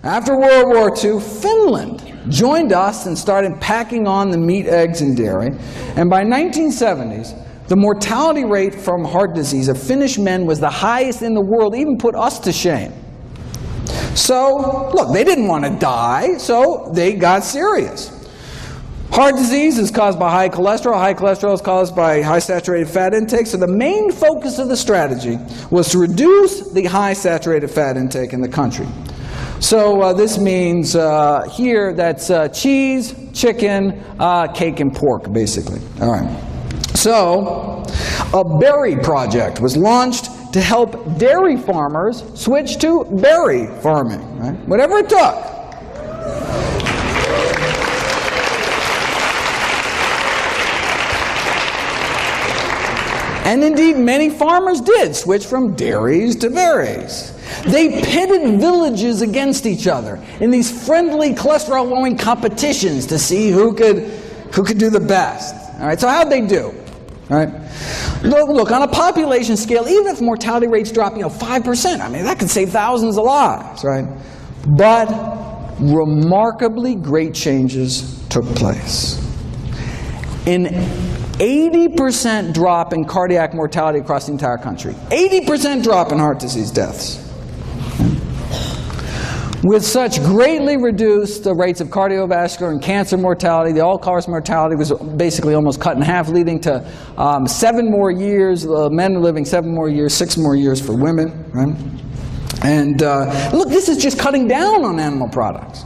After World War II, Finland joined us and started packing on the meat, eggs, and dairy. And by 1970s, the mortality rate from heart disease of Finnish men was the highest in the world, even put us to shame. So, look, they didn't want to die, so they got serious. Heart disease is caused by high cholesterol. High cholesterol is caused by high saturated fat intake. So the main focus of the strategy was to reduce the high saturated fat intake in the country. So this means here that's cheese, chicken, cake, and pork, basically. All right. So a berry project was launched to help dairy farmers switch to berry farming, right? Whatever it took. And indeed, many farmers did switch from dairies to berries. They pitted villages against each other in these friendly cholesterol-lowering competitions to see who could do the best. All right, so how'd they do? All right, look, on a population scale, even if mortality rates drop, 5%, I mean, that could save thousands of lives, right? But remarkably great changes took place. An 80% drop in cardiac mortality across the entire country. 80% drop in heart disease deaths. With such greatly reduced rates of cardiovascular and cancer mortality, the all-cause mortality was basically almost cut in half, leading to 7 more years, men living 7 more years, 6 more years for women, right? And look, this is just cutting down on animal products.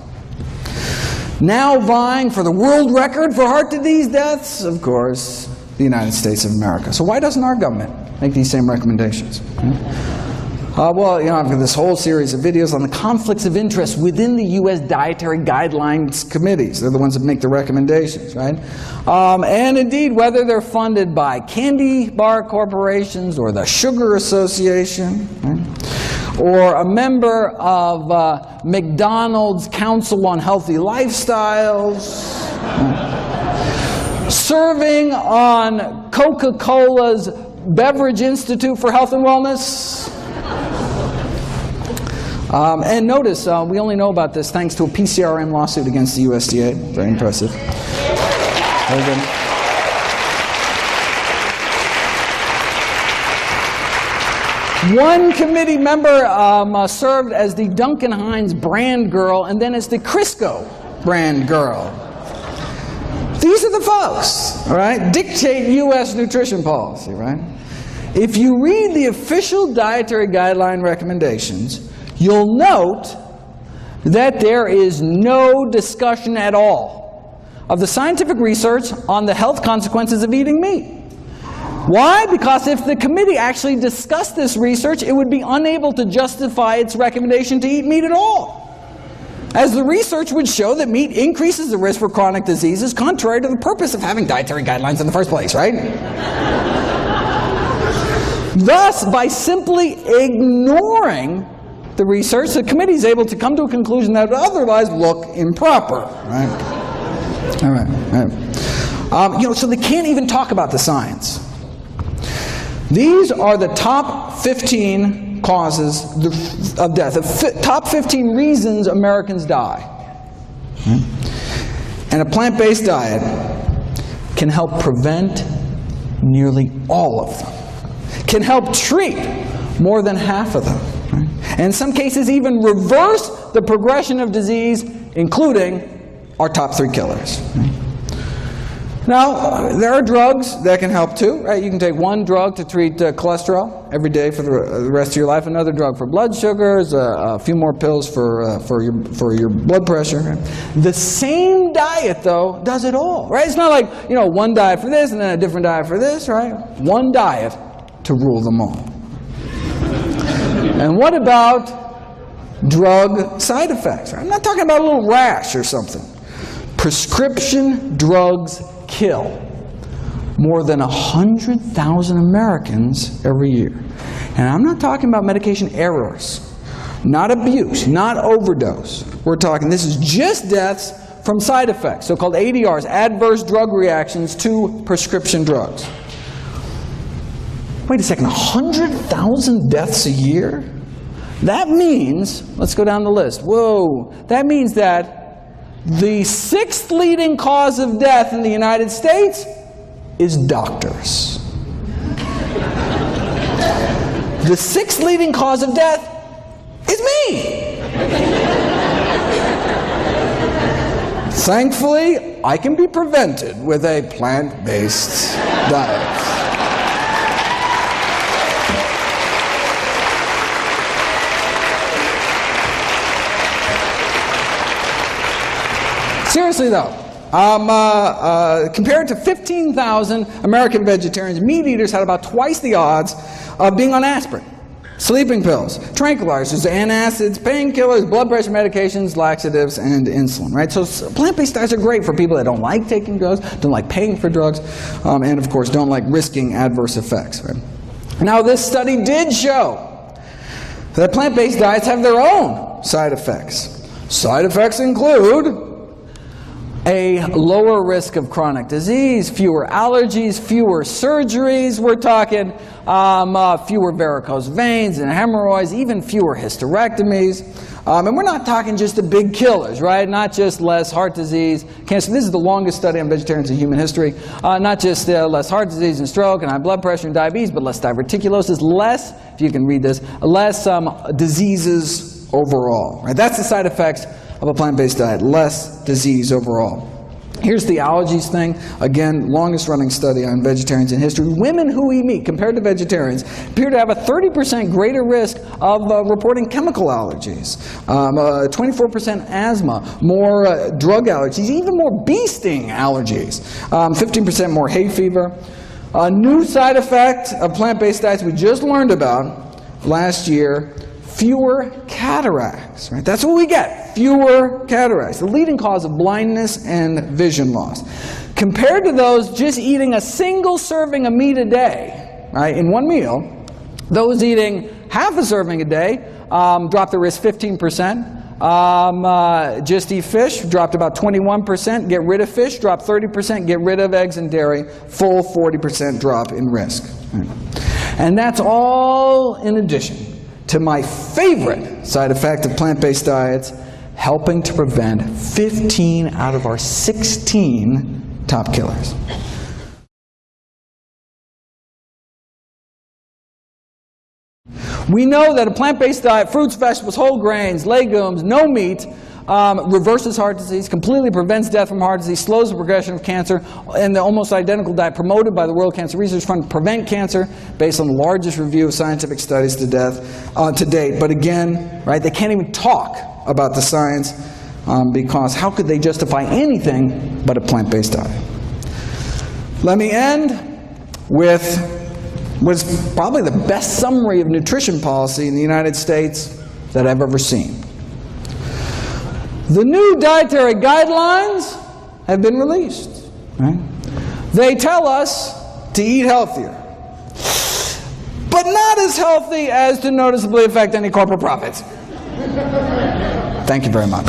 Now vying for the world record for heart disease deaths, of course, the United States of America. So why doesn't our government make these same recommendations? Well, I've got this whole series of videos on the conflicts of interest within the U.S. Dietary Guidelines Committees. They're the ones that make the recommendations, right? And indeed, whether they're funded by candy bar corporations or the Sugar Association, right? Or a member of McDonald's Council on Healthy Lifestyles, serving on Coca-Cola's Beverage Institute for Health and Wellness. And notice, we only know about this thanks to a PCRM lawsuit against the USDA. Very impressive. Very good. One committee member served as the Duncan Hines brand girl and then as the Crisco brand girl. These are the folks, all right, dictate U.S. nutrition policy, right? If you read the official dietary guideline recommendations, you'll note that there is no discussion at all of the scientific research on the health consequences of eating meat. Why? Because if the committee actually discussed this research, it would be unable to justify its recommendation to eat meat at all, as the research would show that meat increases the risk for chronic diseases, contrary to the purpose of having dietary guidelines in the first place, right? Thus, by simply ignoring the research, the committee is able to come to a conclusion that would otherwise look improper, right? All right. So they can't even talk about the science. These are the top 15 causes of death, the top 15 reasons Americans die. And a plant-based diet can help prevent nearly all of them, can help treat more than half of them, right? And in some cases even reverse the progression of disease, including our top 3 killers. Now, there are drugs that can help too, right? You can take one drug to treat cholesterol every day for the rest of your life, another drug for blood sugars, a few more pills for your blood pressure. Right? The same diet, though, does it all, right? It's not like, one diet for this and then a different diet for this, right? One diet to rule them all. And what about drug side effects? Right? I'm not talking about a little rash or something. Prescription drugs kill more than 100,000 Americans every year. And I'm not talking about medication errors, not abuse, not overdose. We're talking, this is just deaths from side effects, so-called ADRs, adverse drug reactions to prescription drugs. Wait a second, 100,000 deaths a year That means, let's go down the list. Whoa, that means that the 6th leading cause of death in the United States is doctors. The 6th leading cause of death is me. Thankfully, I can be prevented with a plant-based diet. Seriously though, compared to 15,000 American vegetarians, meat eaters had about twice the odds of being on aspirin, sleeping pills, tranquilizers, antacids, painkillers, blood pressure medications, laxatives, and insulin. Right? So plant-based diets are great for people that don't like taking drugs, don't like paying for drugs, and of course don't like risking adverse effects. Right? Now this study did show that plant-based diets have their own side effects. Side effects include a lower risk of chronic disease, fewer allergies, fewer surgeries. We're talking fewer varicose veins and hemorrhoids, even fewer hysterectomies. And we're not talking just the big killers, right? Not just less heart disease, cancer. This is the longest study on vegetarians in human history. Not just less heart disease and stroke and high blood pressure and diabetes, but less diverticulosis, less, if you can read this, less diseases overall. Right? That's the side effects of a plant-based diet, less disease overall. Here's the allergies thing. Again, longest running study on vegetarians in history. Women who eat meat, compared to vegetarians, appear to have a 30% greater risk of reporting chemical allergies, 24% asthma, more drug allergies, even more bee sting allergies, 15% more hay fever. A new side effect of plant-based diets we just learned about last year, fewer cataracts. Right? That's what we get, fewer cataracts, the leading cause of blindness and vision loss. Compared to those just eating a single serving of meat a day, right, in one meal, those eating half a serving a day dropped the risk 15%. Just eat fish, dropped about 21%. Get rid of fish, dropped 30%. Get rid of eggs and dairy, full 40% drop in risk. And that's all in addition to my favorite side effect of plant-based diets, helping to prevent 15 out of our 16 top killers. We know that a plant-based diet, fruits, vegetables, whole grains, legumes, no meat, reverses heart disease, completely prevents death from heart disease, slows the progression of cancer, and the almost identical diet promoted by the World Cancer Research Fund to prevent cancer, based on the largest review of scientific studies to date. But again, right, they can't even talk about the science because how could they justify anything but a plant-based diet? Let me end with what's probably the best summary of nutrition policy in the United States that I've ever seen. The new dietary guidelines have been released. Right? They tell us to eat healthier, but not as healthy as to noticeably affect any corporate profits. Thank you very much.